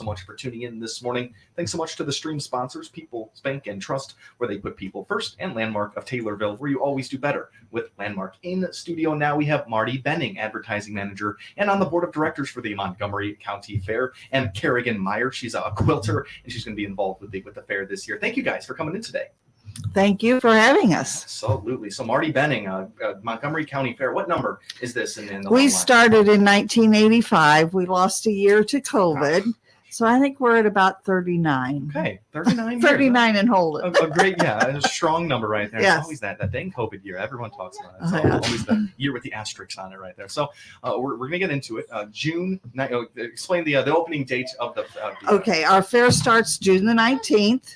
much for tuning in this morning. Thanks so much to the stream sponsors, People's Bank and Trust, where they put people first, and Landmark of Taylorville, where you always do better with Landmark. In studio now, we have Marty Benning, advertising manager, and on the board of directors for the Montgomery County Fair, and Kerrigan Meyer. She's a quilter, and she's going to be involved with the fair this year. Thank you guys for coming in today. Thank you for having us. Absolutely. So Marty Benning, Montgomery County Fair. What number is this in the We started in 1985. We lost a year to COVID. So I think we're at about 39. Okay, 39 39 and holding. A great, a strong number right there. Yes. It's always that dang COVID year. Everyone talks about it. It's always the year with the asterisks on it right there. So we're going to get into it. June, explain the opening date of the okay, our fair starts June the 19th.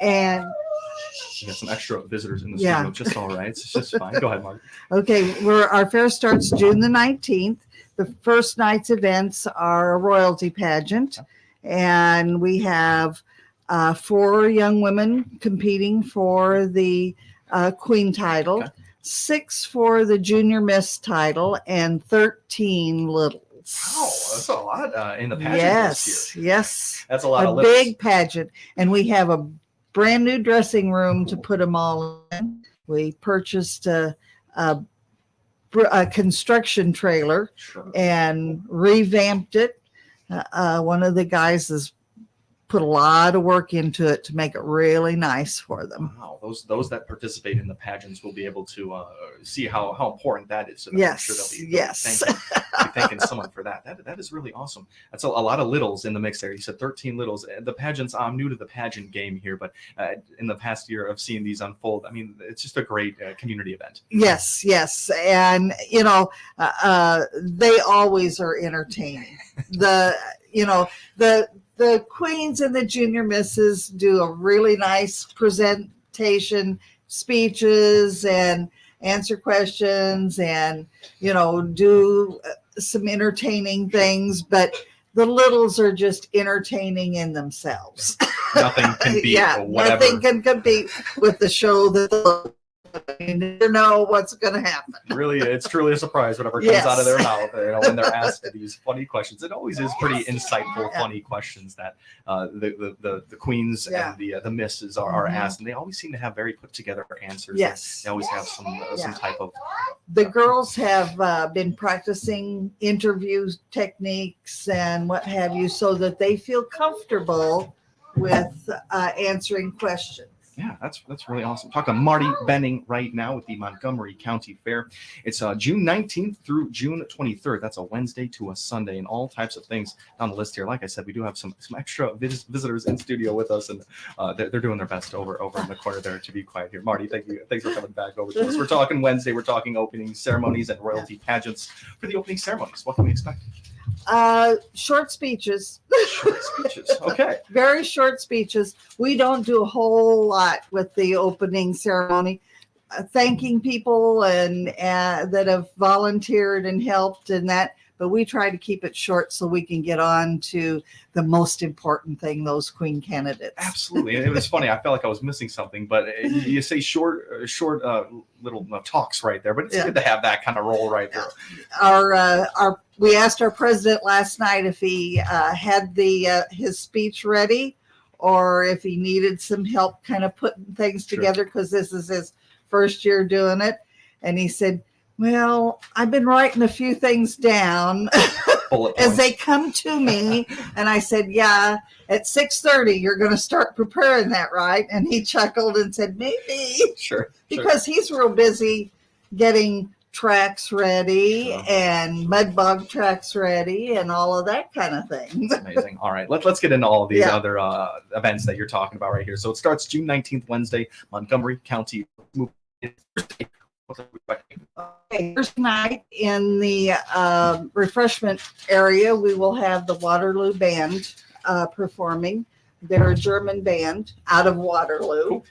And we got some extra visitors in the studio, just all right. It's just fine. Go ahead, Mark. Okay, our fair starts June the 19th. The first night's events are a royalty pageant, and we have 4 young women competing for the queen title, 6 for the junior miss title, and 13 littles. Wow, that's a lot in the pageant this year. Yes. That's a lot of littles. A big pageant, and we have a brand new dressing room to put them all in. We purchased a construction trailer and revamped it. One of the guys has put a lot of work into it to make it really nice for them. Wow, those that participate in the pageants will be able to see how important that is. So yes, sure they'll be thanking someone for that. That is really awesome. That's a lot of littles in the mix there. You said 13 littles. The pageants, I'm new to the pageant game here, but in the past year of seeing these unfold, I mean, it's just a great community event. Yes. And, they always are entertaining. The queens and the junior misses do a really nice presentation, speeches, and answer questions, and do some entertaining things. But the littles are just entertaining in themselves. Nothing can beat whatever. Nothing can compete with the show that you never know what's going to happen. Really, it's truly a surprise whatever comes out of their mouth. When they're asked these funny questions, it always is pretty insightful, funny questions that the queens and the misses are asked, and they always seem to have very put together answers. Yes, they always have some type of. The girls have been practicing interview techniques and what have you, so that they feel comfortable with answering questions. Yeah, that's really awesome. Talking to Marty Benning right now with the Montgomery County Fair. It's June 19th through June 23rd. That's a Wednesday to a Sunday, and all types of things on the list here. Like I said, we do have some extra visitors in studio with us, and they're doing their best over in the corner there to be quiet here. Marty, thank you. Thanks for coming back over to us. We're talking Wednesday. We're talking opening ceremonies and royalty pageants. For the opening ceremonies, what can we expect? Short speeches. Short speeches. Okay. Very short speeches. We don't do a whole lot with the opening ceremony. Thanking people and that have volunteered and helped and that, but we try to keep it short so we can get on to the most important thing, those queen candidates. Absolutely. And it was funny. I felt like I was missing something, but you say short little talks right there, but it's good to have that kind of role right there. We asked our president last night if he had his speech ready, or if he needed some help kind of putting things together, because this is his first year doing it. And he said, well, I've been writing a few things down as they come to me. And I said, yeah, at 6:30, you're going to start preparing that, right? And he chuckled and said, maybe. Sure. Because he's real busy getting tracks ready and mud bog tracks ready and all of that kind of thing. Amazing. All right, let's get into all of these other events that you're talking about right here. So it starts June 19th, Wednesday, Montgomery County. Okay, first night in the refreshment area, we will have the Waterloo Band performing. They're a German band out of Waterloo.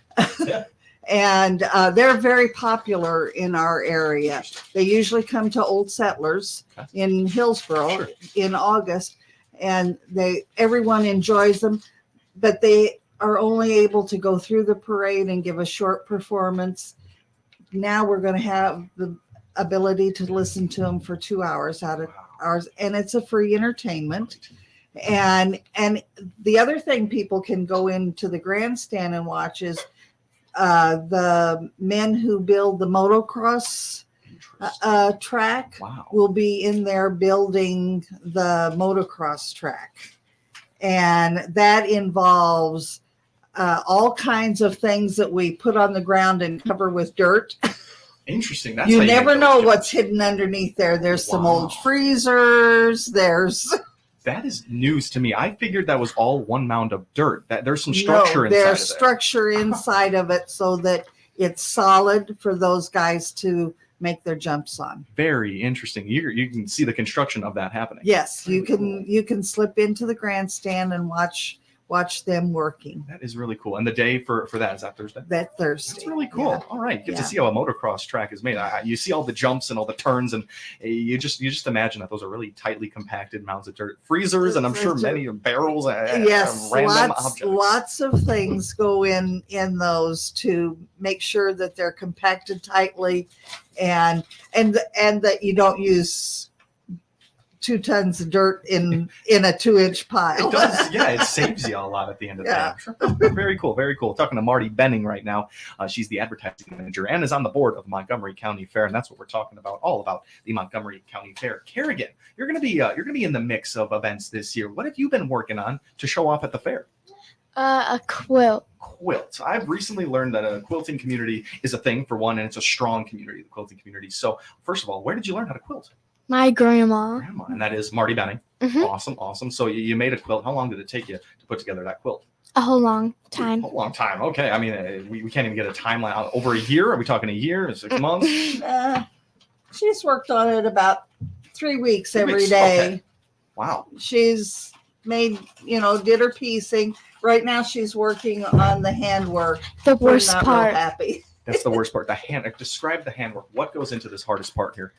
Yeah. And they're very popular in our area. They usually come to Old Settlers in Hillsborough in August, and everyone enjoys them, but they are only able to go through the parade and give a short performance. Now we're going to have the ability to listen to them for 2 hours out of ours, and it's a free entertainment. And the other thing people can go into the grandstand and watch is the men who build the motocross track Wow. will be in there building the motocross track. And that involves all kinds of things that we put on the ground and cover with dirt. Interesting. That's You how never make know those what's jumps. hidden underneath there. There's some Wow. old freezers. There's That is news to me. I figured that was all one mound of dirt. That there's some structure inside there's of it. structure inside of it so that it's solid for those guys to make their jumps on. Very interesting. You can see the construction of that happening. Yes, Really you can slip into the grandstand and watch them working. That is really cool. And the day for that, is that Thursday? That Thursday. That's really cool. Yeah. All right, you get Yeah. to see how a motocross track is made. You see all the jumps and all the turns, and you just imagine that those are really tightly compacted mounds of dirt, freezers, and I'm sure many barrels. Yes, random objects. lots of things go in those to make sure that they're compacted tightly, and that you don't use 2 tons of dirt in a 2-inch pile. It does, yeah. It saves you a lot at the end of the day. I'm sure. Very cool, very cool. Talking to Marty Benning right now. She's the advertising manager and is on the board of Montgomery County Fair, and that's what we're talking about. All about the Montgomery County Fair. Kerrigan, you're gonna be in the mix of events this year. What have you been working on to show off at the fair? A quilt. Quilt. I've recently learned that a quilting community is a thing for one, and it's a strong community, the quilting community. So, first of all, where did you learn how to quilt? My grandma. Grandma, and that is Marty Benning. Mhm. Awesome. So you made a quilt. How long did it take you to put together that quilt? A whole long time. A long time. Okay. I mean, we can't even get a timeline. Over a year? Are we talking a year? 6 months? She's worked on it about 3 weeks 3 every weeks, day. okay. Wow. She's made, did her piecing. Right now she's working on the handwork. The We're worst not part. real happy. That's the worst part. Describe the handwork. What goes into this hardest part here?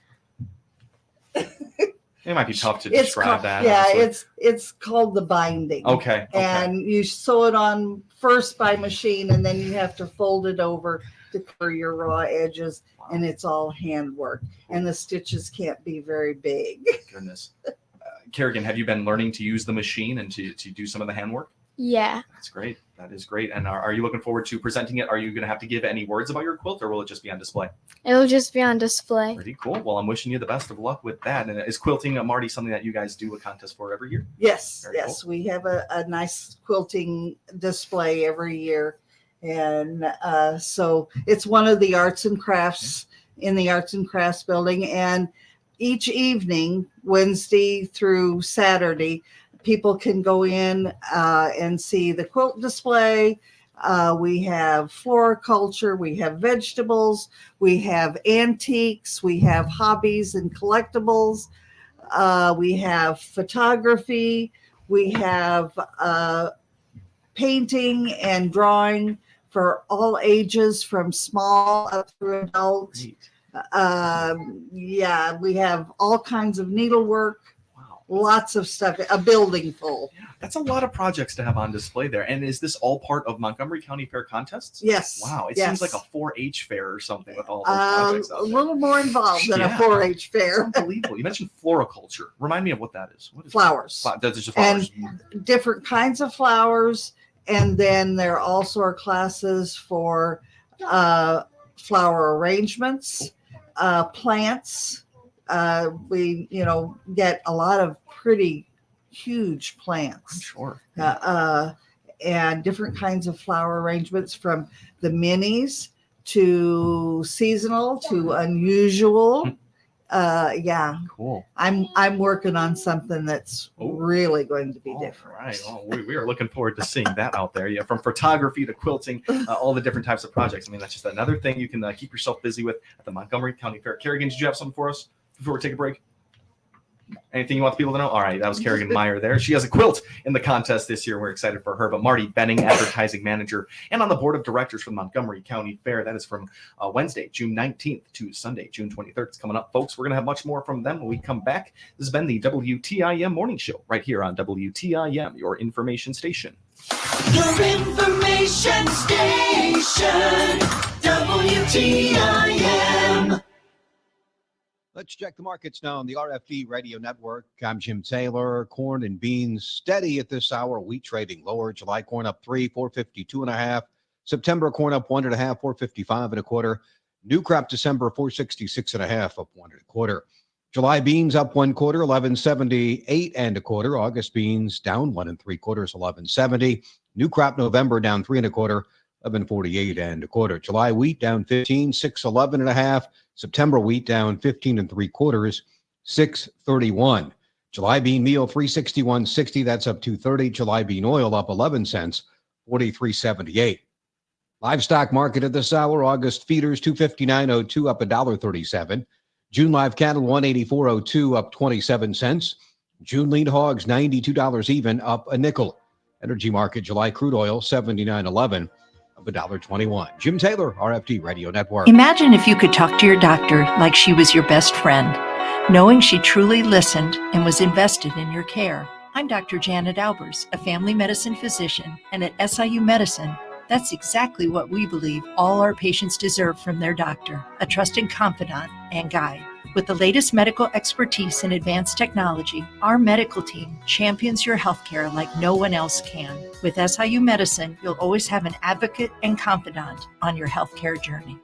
It might be tough to describe called, that. Yeah, honestly. it's called the binding. Okay. And you sew it on first by machine, and then you have to fold it over to cover your raw edges, and it's all handwork. And the stitches can't be very big. Goodness. Kerrigan, have you been learning to use the machine and to do some of the handwork? Yeah. That's great. That is great. And are you looking forward to presenting it? Are you going to have to give any words about your quilt, or will it just be on display? It'll just be on display. Pretty cool. Well, I'm wishing you the best of luck with that. And is quilting, Marty, something that you guys do a contest for every year? Yes, Very yes. We have a nice quilting display every year. And so it's one of the arts and crafts in the arts and crafts building. And each evening, Wednesday through Saturday, people can go in and see the quilt display. We have floriculture, we have vegetables, we have antiques, we have hobbies and collectibles, we have photography, we have painting and drawing for all ages, from small up through adults. Great. We have all kinds of needlework. Wow. Lots of stuff, a building full. Yeah, that's a lot of projects to have on display there. And is this all part of Montgomery County Fair contests? Yes. Wow. It yes. seems like a 4-H fair or something with all those projects A out there. little more involved than a Yeah. 4-H It's fair. unbelievable. You mentioned floriculture. Remind me of what that is. What is Flowers. That's just flowers. Different kinds of flowers. And then there also are classes for flower arrangements, plants. We, get a lot of pretty huge I'm plants. sure. And different kinds of flower arrangements, from the minis to seasonal to unusual. Cool. I'm working on something that's really going to be different. All right. Well, we are looking forward to seeing that out there. Yeah, from photography to quilting, all the different types of projects. I mean, that's just another thing you can keep yourself busy with at the Montgomery County Fair. Kerrigan, did you have something for us before we take a break? Anything you want the people to know? All right, that was Kerrigan Meyer there. She has a quilt in the contest this year. We're excited for her. But Marty Benning, advertising manager, and on the board of directors for the Montgomery County Fair. That is from Wednesday, June 19th to Sunday, June 23rd. It's coming up, folks. We're going to have much more from them when we come back. This has been the WTIM Morning Show right here on WTIM, your information station. Your information station, WTIM. Let's check the markets now on the RFD Radio Network. I'm Jim Taylor. Corn and beans steady at this hour. Wheat trading lower. July corn up 452.5. September corn up 1.5, 455.25. New crop December 466.5, up 1.25. July beans up 1/4, 1178.25. August beans down 1 3/4, 1170. New crop November down 3 1/4, 1148.25. July wheat down 15, 611.5. September wheat down 15 3/4, 631. July bean meal 361.60. That's up 230. July bean oil up 11 cents, 43.78. Livestock market at this hour. August feeders 259.02, up $1.37. June live cattle 184.02, up 27 cents. June lean hogs $92 even, up a nickel. Energy market July crude oil 79.11, up $1.21. Jim Taylor, RFD Radio Network. Imagine if you could talk to your doctor like she was your best friend, knowing she truly listened and was invested in your care. I'm Dr. Janet Albers, a family medicine physician, and at SIU Medicine, that's exactly what we believe all our patients deserve from their doctor, a trusted confidant and guide. With the latest medical expertise and advanced technology, our medical team champions your healthcare like no one else can. With SIU Medicine, you'll always have an advocate and confidant on your healthcare journey.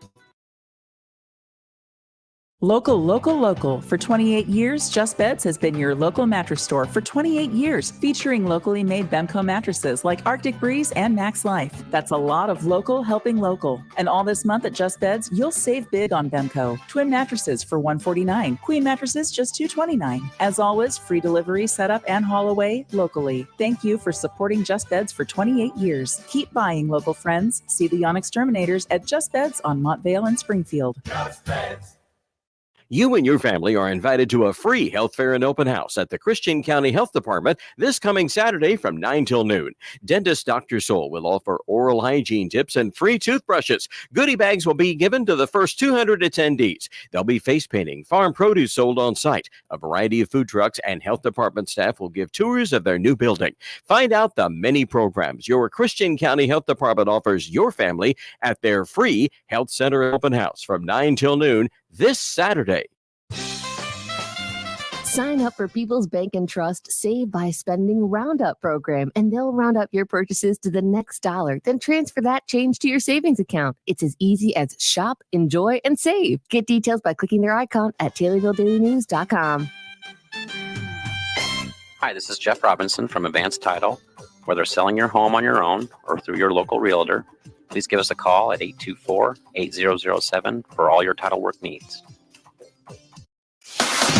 Local, local, local. For 28 years, Just Beds has been your local mattress store for 28 years, featuring locally made Bemco mattresses like Arctic Breeze and Max Life. That's a lot of local helping local. And all this month at Just Beds, you'll save big on Bemco. Twin mattresses for $149, queen mattresses just $229. As always, free delivery, setup, and haul away locally. Thank you for supporting Just Beds for 28 years. Keep buying, local friends. See the Young Exterminators at Just Beds on Montvale and Springfield. Just Beds. You and your family are invited to a free health fair and open house at the Christian County Health Department this coming Saturday from 9 till noon. Dentist Dr. Soul will offer oral hygiene tips and free toothbrushes. Goodie bags will be given to the first 200 attendees. There'll be face painting, farm produce sold on site. A variety of food trucks and health department staff will give tours of their new building. Find out the many programs your Christian County Health Department offers your family at their free health center open house from 9 till noon this Saturday. Sign up for People's Bank and Trust Save by Spending Roundup program, and they'll round up your purchases to the next dollar. Then transfer that change to your savings account. It's as easy as shop, enjoy, and save. Get details by clicking their icon at TaylorvilleDailyNews.com. Hi, this is Jeff Robinson from Advanced Title. Whether selling your home on your own or through your local realtor, please give us a call at 824-8007 for all your title work needs.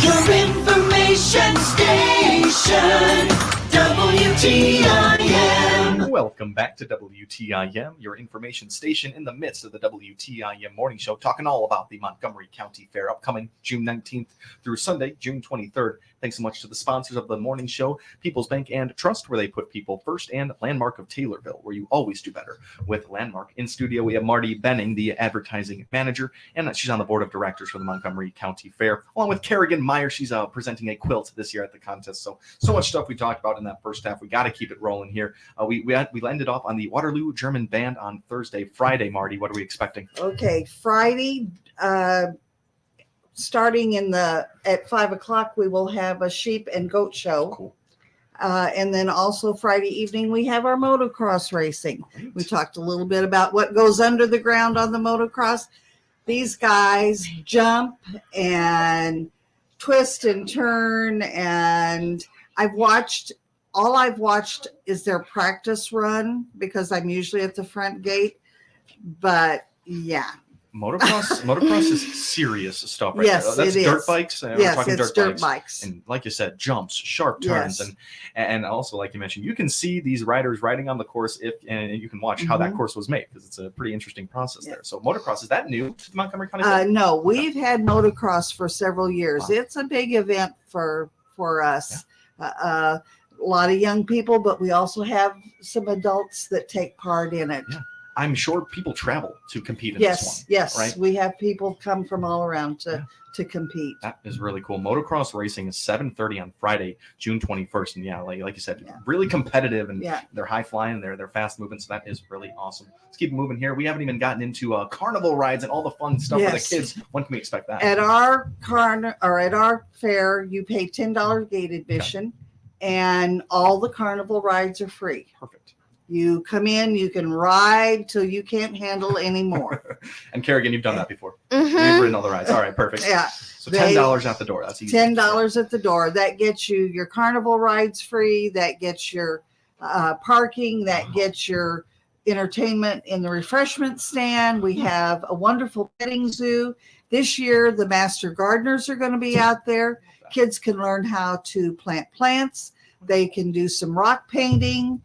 Your information station, WTIM. Welcome back to WTIM, your information station in the midst of the WTIM morning show, talking all about the Montgomery County Fair upcoming June 19th through Sunday, June 23rd. Thanks so much to the sponsors of the morning show, People's Bank and Trust, where they put people first, and Landmark of Taylorville, where you always do better with Landmark. In studio, we have Marty Benning, the advertising manager, and she's on the board of directors for the Montgomery County Fair, along with Kerrigan Meyer. She's presenting a quilt this year at the contest. So much stuff we talked about in that first half. We got to keep it rolling here. We ended off on the Waterloo German Band on Thursday. Friday, Marty, what are we expecting? Okay, Friday, starting at 5:00, we will have a sheep and goat show. Cool. And then also Friday evening, we have our motocross racing. We talked a little bit about what goes under the ground on the motocross. These guys jump and twist and turn, and all I've watched is their practice run because I'm usually at the front gate. But yeah. Motocross is serious stuff right yes, there. That's it dirt is. bikes. Yes, we're talking it's dirt bikes. And like you said, jumps, sharp turns, Yes. and also, like you mentioned, you can see these riders riding on the course and you can watch how that course was made, because it's a pretty interesting process there. So motocross, is that new to the Montgomery County? No, we've had motocross for several years. Wow. It's a big event for us. Yeah. A lot of young people, but we also have some adults that take part in it. Yeah. I'm sure people travel to compete in this one. Yes, right? we have people come from all around to compete. That is really cool. Motocross racing is 7:30 on Friday, June 21st. And yeah, like you said, really competitive, and they're high flying, they're fast moving. So that is really awesome. Let's keep moving here. We haven't even gotten into carnival rides and all the fun stuff for the kids. When can we expect that? At our at our fair, you pay $10 gate admission, and all the carnival rides are free. Perfect. You come in, you can ride till you can't handle anymore. And Kerrigan, you've done that before. Mhm. You've ridden all the rides. All right, perfect. Yeah. So $10 at the door. That's easy. $10 at the door. That gets you your carnival rides free. That gets your parking. That gets your entertainment in the refreshment stand. We have a wonderful petting zoo. This year, the master gardeners are going to be out there. Kids can learn how to plant plants. They can do some rock painting.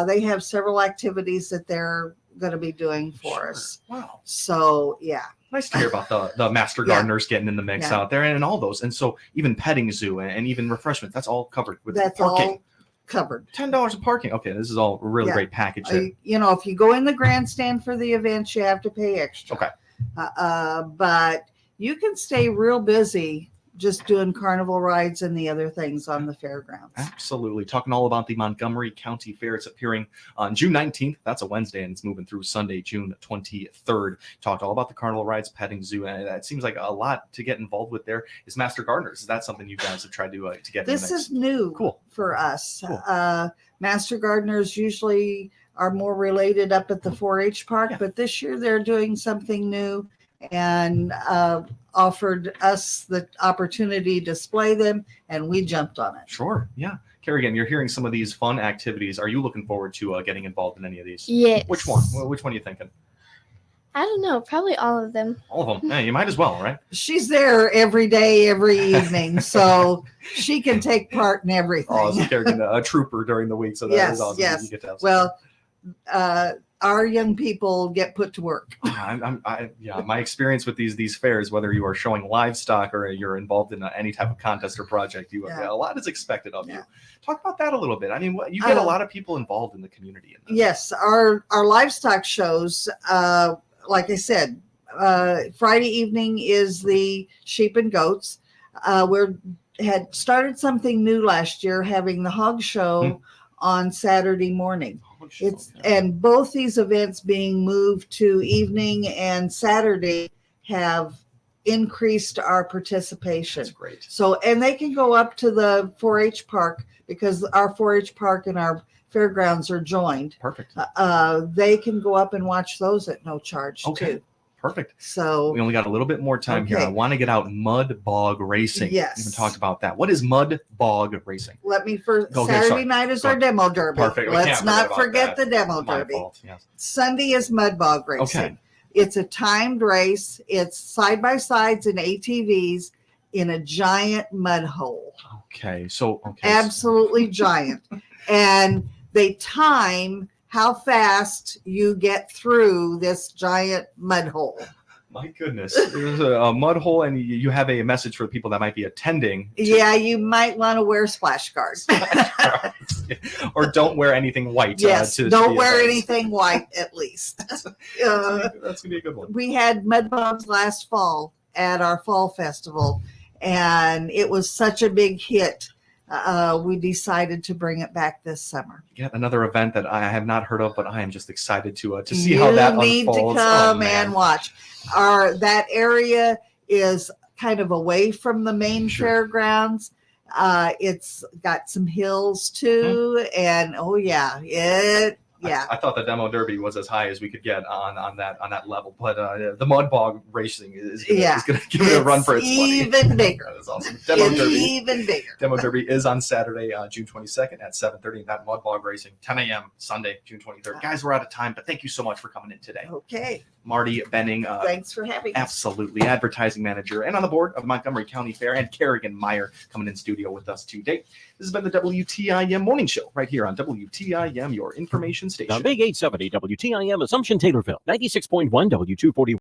They have several activities that they're going to be doing for us. Wow. So, yeah. Nice to hear about the master gardeners getting in the mix out there, and all those. And so even petting zoo and even refreshments, that's all covered with parking. All covered. $10 of parking. Okay, this is all a really great package. You know, if you go in the grandstand for the events, you have to pay extra. Okay. But you can stay real busy just doing carnival rides and the other things on the fairgrounds. Absolutely. Talking all about the Montgomery County Fair. It's appearing on June 19th. That's a Wednesday, and it's moving through Sunday, June 23rd. Talked all about the carnival rides, petting zoo, and it seems like a lot to get involved with there. Is Master Gardeners. Is that something you guys have tried to get This in the mix? is new Cool. for us. Cool. Master Gardeners usually are more related up at the 4-H park, but this year they're doing something new and offered us the opportunity to display them, and we jumped on it. Sure. Yeah. Kerrigan, you're hearing some of these fun activities. Are you looking forward to getting involved in any of these? Yes. Which one? Which one are you thinking? I don't know. Probably all of them. All of them. Yeah, you might as well, right? She's there every day, every evening, so she can take part in everything. Oh, so Kerrigan, a trooper during the week, so that is awesome. Yes. You get to have some Well, our young people get put to work. My experience with these fairs, whether you are showing livestock or you're involved in any type of contest or project, a lot is expected of you. Talk about that a little bit. I mean, you get a lot of people involved in the community. Yes, our livestock shows, like I said, Friday evening is the sheep and goats. We had started something new last year, having the hog show on Saturday morning. And both these events being moved to evening and Saturday have increased our participation. That's great. So, and they can go up to the 4-H park because our 4-H park and our fairgrounds are joined. Perfect. They can go up and watch those at no charge too. Perfect. So we only got a little bit more time here. I want to get out mud bog racing. Yes. We haven't talked about that. What is mud bog racing? Let me first. Okay, Saturday night is our demo derby. Perfect. We Let's can't not forget forget the demo My derby. fault, yes. Sunday is mud bog racing. Okay. It's a timed race. It's side by sides and ATVs in a giant mud hole. Okay. So Absolutely giant. And they time how fast you get through this giant mud hole. My goodness. There's a mud hole, and you have a message for the people that might be attending. Yeah, you might want to wear splash guards. Or don't wear anything white. Yes, don't wear anything white at least. That's going to be a good one. We had mud bogs last fall at our fall festival, and it was such a big hit. We decided to bring it back this summer. Yet another event that I have not heard of, but I am just excited to see how that unfolds. You need to come and watch. That area is kind of away from the main fairgrounds. It's got some hills too, and I thought the demo derby was as high as we could get on that level, but the mud bog racing is going to give it a run for its money. Even bigger. That is awesome. Demo derby. Even bigger. Demo derby is on Saturday, June 22nd at 7:30. And that mud bog racing 10 a.m. Sunday, June 23rd. Guys, we're out of time, but thank you so much for coming in today. Okay. Marty Benning. Thanks for having us. Absolutely. Advertising manager and on the board of Montgomery County Fair, and Kerrigan Meyer coming in studio with us today. This has been the WTIM Morning Show right here on WTIM, your information station. The Big 870 WTIM Assumption Taylorville, 96.1 W240.